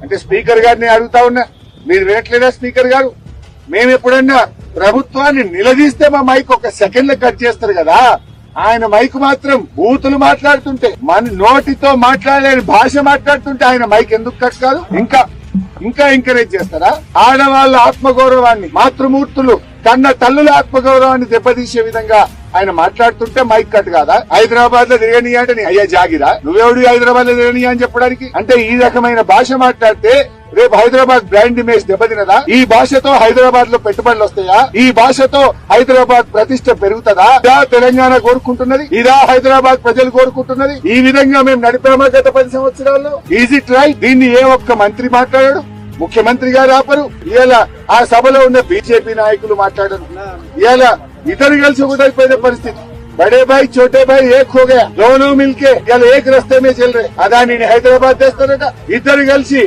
అంటే స్పీకర్ గారిని అడుగుతా ఉన్నా, మీరు వినట్లేదా స్పీకర్ గారు? మేము ఎప్పుడన్నా ప్రభుత్వాన్ని నిలదీస్తే మా మైక్ ఒక సెకండ్ లో కట్ చేస్తారు కదా, ఆయన మైక్ మాత్రం బూతులు మాట్లాడుతుంటే, మన నోటితో మాట్లాడలేని భాష మాట్లాడుతుంటే ఆయన మైక్ ఎందుకు కట్ కాదు? ఇంకా ఎంకరేజ్ చేస్తారా? ఆడవాళ్ళ ఆత్మగౌరవాన్ని, మాతృమూర్తులు కన్న తల్లుల ఆత్మగౌరవాన్ని దెబ్బతీసే విధంగా ఆయన మాట్లాడుతుంటే మైక్ కట్ కాదా? హైదరాబాద్ లో తిరగనియా అంటే నీ అయ్యా జాగిరా? నువ్వెవడు హైదరాబాద్ లో తిరగనియా అని చెప్పడానికి? అంటే ఈ రకమైన భాష మాట్లాడితే రేపు హైదరాబాద్ బ్రాండ్ ఇమేజ్ దెబ్బతినదా? ఈ భాషతో హైదరాబాద్ లో పెట్టుబడులు వస్తాయా? ఈ భాషతో హైదరాబాద్ ప్రతిష్ట పెరుగుతుందా? ఇదా తెలంగాణ కోరుకుంటున్నది? ఇదా హైదరాబాద్ ప్రజలు కోరుకుంటున్నది? ఈ విధంగా మేము నడిపామా గత 10 సంవత్సరాల్లో? Is it right? దీన్ని ఏ ఒక్క మంత్రి మాట్లాడాడు? ముఖ్యమంత్రి గారు ఆపరు. ఇలా ఆ సభలో ఉన్న బీజేపీ నాయకులు మాట్లాడరు. ఇలా ఇద్దరు కలిసి ఒకటైపోయిన పరిస్థితి. बड़े भाई छोटे भाई एक हो गया, दोनों मिलके कल एक रास्ते में चल रहे. अदानी ने हैदराबाद తెస్తారట, ఇద్దరు కలిసి